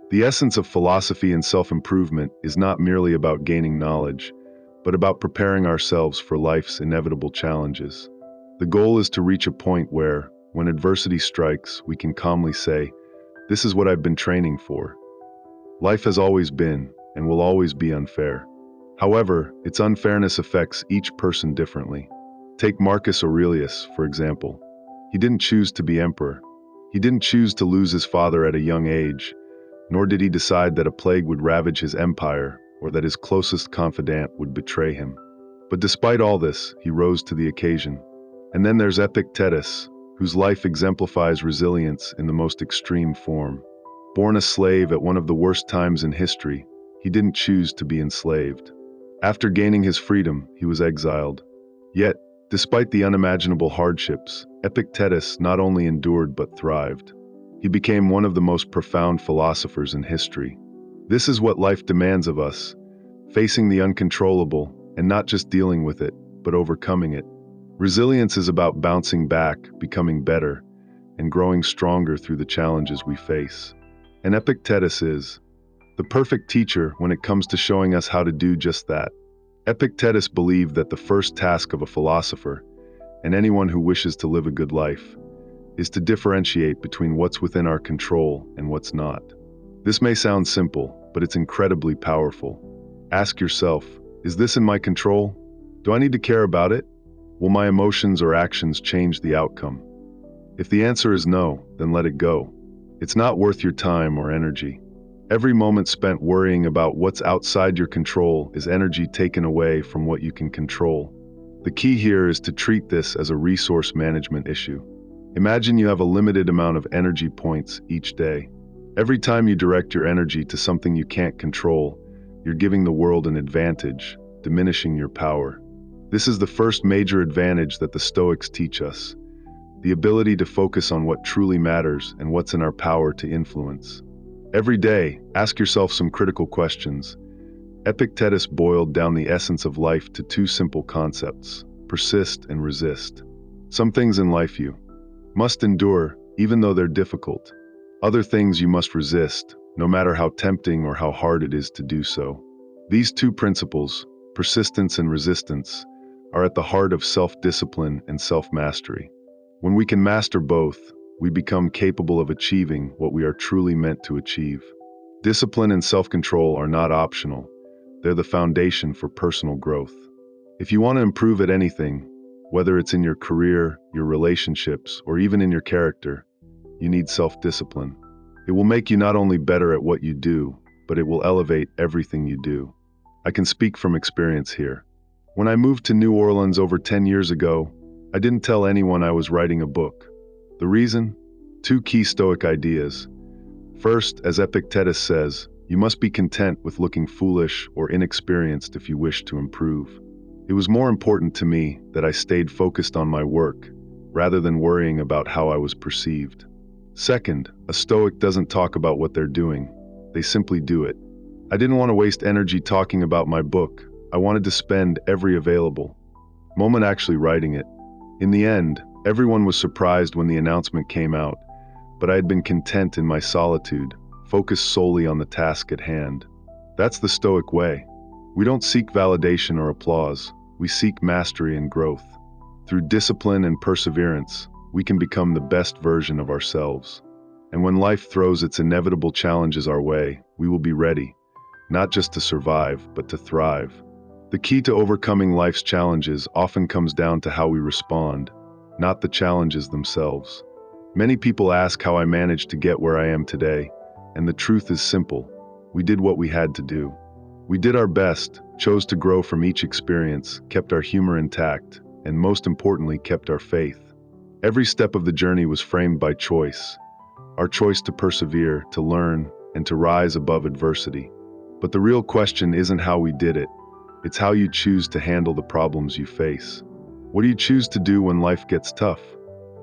The essence of philosophy and self-improvement is not merely about gaining knowledge, but about preparing ourselves for life's inevitable challenges. The goal is to reach a point where, when adversity strikes, we can calmly say, "This is what I've been training for." Life has always been, and will always be unfair. However, its unfairness affects each person differently. Take Marcus Aurelius, for example. He didn't choose to be emperor. He didn't choose to lose his father at a young age, nor did he decide that a plague would ravage his empire or that his closest confidant would betray him. But despite all this, he rose to the occasion. And then there's Epictetus, whose life exemplifies resilience in the most extreme form. Born a slave at one of the worst times in history, he didn't choose to be enslaved. After gaining his freedom, he was exiled. Yet, despite the unimaginable hardships, Epictetus not only endured but thrived. He became one of the most profound philosophers in history. This is what life demands of us, facing the uncontrollable and not just dealing with it, but overcoming it. Resilience is about bouncing back, becoming better, and growing stronger through the challenges we face. And Epictetus is the perfect teacher when it comes to showing us how to do just that. Epictetus believed that the first task of a philosopher, and anyone who wishes to live a good life, is to differentiate between what's within our control and what's not. This may sound simple, but it's incredibly powerful. Ask yourself, is this in my control? Do I need to care about it? Will my emotions or actions change the outcome? If the answer is no, then let it go. It's not worth your time or energy. Every moment spent worrying about what's outside your control is energy taken away from what you can control. The key here is to treat this as a resource management issue. Imagine you have a limited amount of energy points each day. Every time you direct your energy to something you can't control, you're giving the world an advantage, diminishing your power. This is the first major advantage that the Stoics teach us, the ability to focus on what truly matters and what's in our power to influence. Every day, ask yourself some critical questions. Epictetus boiled down the essence of life to two simple concepts: persist and resist. Some things in life you must endure, even though they're difficult. Other things you must resist, no matter how tempting or how hard it is to do so. These two principles, persistence and resistance, are at the heart of self-discipline and self-mastery. When we can master both, we become capable of achieving what we are truly meant to achieve. Discipline and self-control are not optional. They're the foundation for personal growth. If you want to improve at anything, whether it's in your career, your relationships, or even in your character, you need self-discipline. It will make you not only better at what you do, but it will elevate everything you do. I can speak from experience here. When I moved to New Orleans over 10 years ago, I didn't tell anyone I was writing a book. The reason? Two key Stoic ideas. First, as Epictetus says, you must be content with looking foolish or inexperienced if you wish to improve. It was more important to me that I stayed focused on my work, rather than worrying about how I was perceived. Second, a Stoic doesn't talk about what they're doing. They simply do it. I didn't want to waste energy talking about my book. I wanted to spend every available moment actually writing it. In the end, everyone was surprised when the announcement came out, but I had been content in my solitude, focused solely on the task at hand. That's the Stoic way. We don't seek validation or applause. We seek mastery and growth. Through discipline and perseverance, we can become the best version of ourselves. And when life throws its inevitable challenges our way, we will be ready, not just to survive, but to thrive. The key to overcoming life's challenges often comes down to how we respond, not the challenges themselves. Many people ask how I managed to get where I am today, and the truth is simple. We did what we had to do. We did our best, chose to grow from each experience, kept our humor intact, and most importantly, kept our faith. Every step of the journey was framed by choice. Our choice to persevere, to learn, and to rise above adversity. But the real question isn't how we did it. It's how you choose to handle the problems you face. What do you choose to do when life gets tough?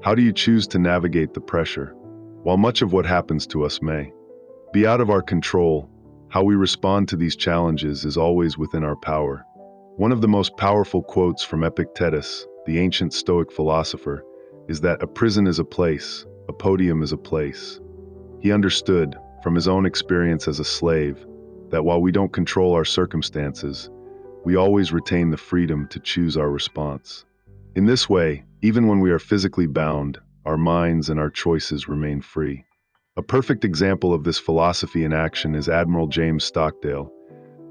How do you choose to navigate the pressure? While much of what happens to us may be out of our control, how we respond to these challenges is always within our power. One of the most powerful quotes from Epictetus, the ancient Stoic philosopher, is that a prison is a place, a podium is a place. He understood, from his own experience as a slave, that while we don't control our circumstances, we always retain the freedom to choose our response. In this way, even when we are physically bound, our minds and our choices remain free. A perfect example of this philosophy in action is Admiral James Stockdale,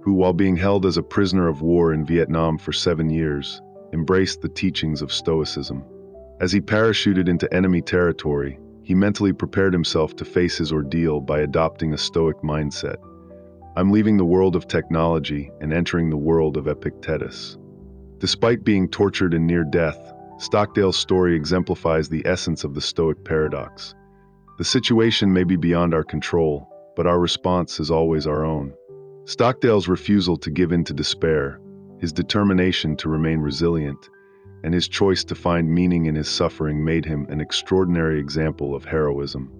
who, while being held as a prisoner of war in Vietnam for 7 years, embraced the teachings of Stoicism. As he parachuted into enemy territory, he mentally prepared himself to face his ordeal by adopting a Stoic mindset. I'm leaving the world of technology and entering the world of Epictetus. Despite being tortured and near death, Stockdale's story exemplifies the essence of the Stoic paradox. The situation may be beyond our control, but our response is always our own. Stockdale's refusal to give in to despair, his determination to remain resilient, and his choice to find meaning in his suffering made him an extraordinary example of heroism.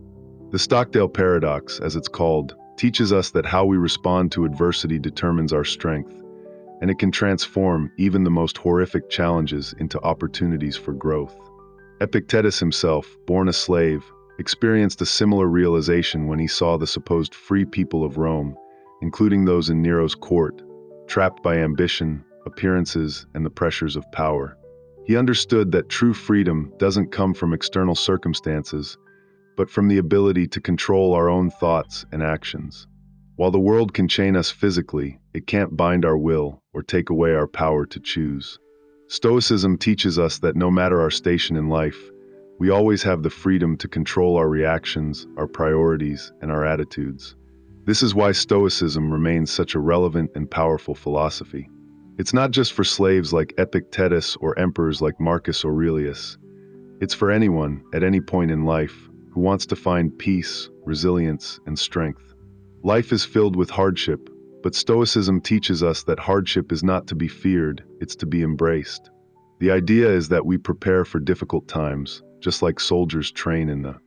The Stockdale paradox, as it's called, teaches us that how we respond to adversity determines our strength, and it can transform even the most horrific challenges into opportunities for growth. Epictetus himself, born a slave, experienced a similar realization when he saw the supposed free people of Rome, including those in Nero's court, trapped by ambition, appearances, and the pressures of power. He understood that true freedom doesn't come from external circumstances, but from the ability to control our own thoughts and actions. While the world can chain us physically, it can't bind our will or take away our power to choose. Stoicism teaches us that no matter our station in life, we always have the freedom to control our reactions, our priorities, and our attitudes. This is why Stoicism remains such a relevant and powerful philosophy. It's not just for slaves like Epictetus or emperors like Marcus Aurelius. It's for anyone, at any point in life, who wants to find peace, resilience, and strength. Life is filled with hardship, but Stoicism teaches us that hardship is not to be feared, it's to be embraced. The idea is that we prepare for difficult times, just like soldiers train in the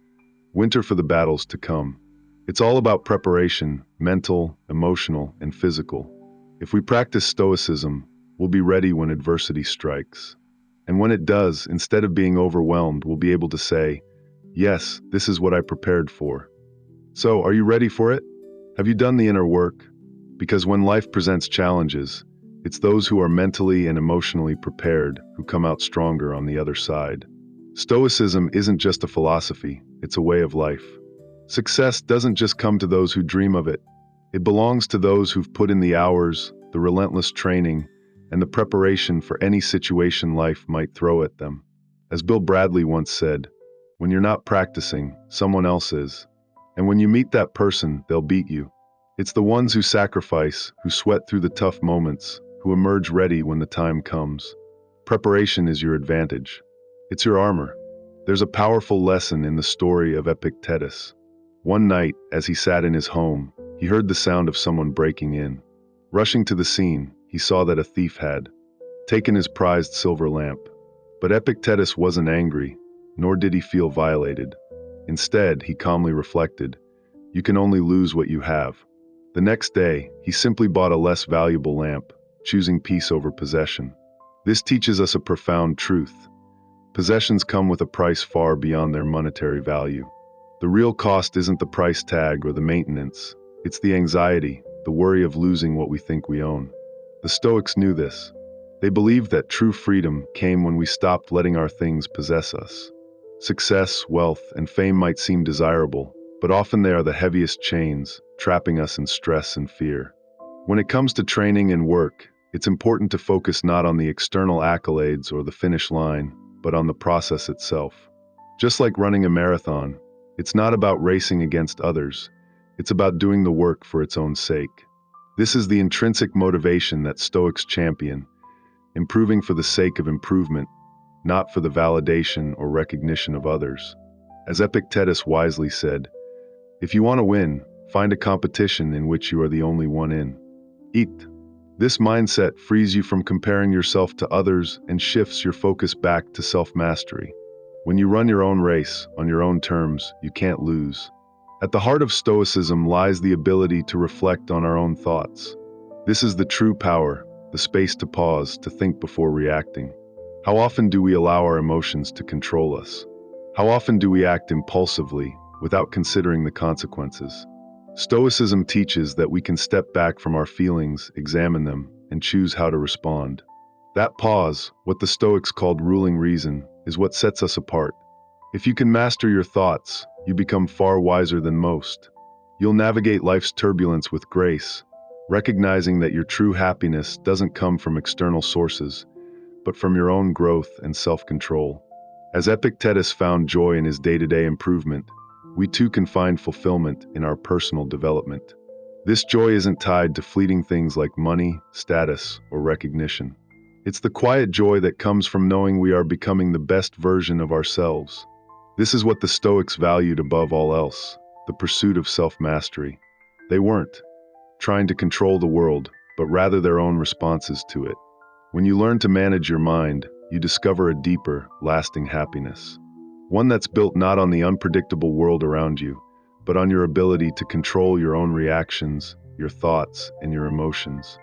winter for the battles to come. It's all about preparation, mental, emotional, and physical. If we practice Stoicism, we'll be ready when adversity strikes. And when it does, instead of being overwhelmed, we'll be able to say, yes, this is what I prepared for. So, are you ready for it? Have you done the inner work? Because when life presents challenges, it's those who are mentally and emotionally prepared who come out stronger on the other side. Stoicism isn't just a philosophy, it's a way of life. Success doesn't just come to those who dream of it. It belongs to those who've put in the hours, the relentless training, and the preparation for any situation life might throw at them. As Bill Bradley once said, when you're not practicing, someone else is. And when you meet that person, they'll beat you. It's the ones who sacrifice, who sweat through the tough moments, who emerge ready when the time comes. Preparation is your advantage. It's your armor. There's a powerful lesson in the story of Epictetus. One night, as he sat in his home, he heard the sound of someone breaking in. Rushing to the scene, he saw that a thief had taken his prized silver lamp. But Epictetus wasn't angry, nor did he feel violated. Instead, he calmly reflected, you can only lose what you have. The next day, he simply bought a less valuable lamp, choosing peace over possession. This teaches us a profound truth. Possessions come with a price far beyond their monetary value. The real cost isn't the price tag or the maintenance. It's the anxiety, the worry of losing what we think we own. The Stoics knew this. They believed that true freedom came when we stopped letting our things possess us. Success, wealth, and fame might seem desirable, but often they are the heaviest chains, trapping us in stress and fear. When it comes to training and work, it's important to focus not on the external accolades or the finish line, but on the process itself. Just like running a marathon, it's not about racing against others, it's about doing the work for its own sake. This is the intrinsic motivation that Stoics champion, improving for the sake of improvement, not for the validation or recognition of others. As Epictetus wisely said, if you want to win, find a competition in which you are the only one in. Eat. This mindset frees you from comparing yourself to others and shifts your focus back to self-mastery. When you run your own race, on your own terms, you can't lose. At the heart of Stoicism lies the ability to reflect on our own thoughts. This is the true power, the space to pause, to think before reacting. How often do we allow our emotions to control us? How often do we act impulsively, without considering the consequences? Stoicism teaches that we can step back from our feelings, examine them, and choose how to respond. That pause, what the Stoics called ruling reason, is what sets us apart. If you can master your thoughts, you become far wiser than most. You'll navigate life's turbulence with grace, recognizing that your true happiness doesn't come from external sources, but from your own growth and self-control. As Epictetus found joy in his day-to-day improvement, we too can find fulfillment in our personal development. This joy isn't tied to fleeting things like money, status, or recognition. It's the quiet joy that comes from knowing we are becoming the best version of ourselves. This is what the Stoics valued above all else, the pursuit of self-mastery. They weren't trying to control the world, but rather their own responses to it. When you learn to manage your mind, you discover a deeper, lasting happiness. One that's built not on the unpredictable world around you, but on your ability to control your own reactions, your thoughts, and your emotions.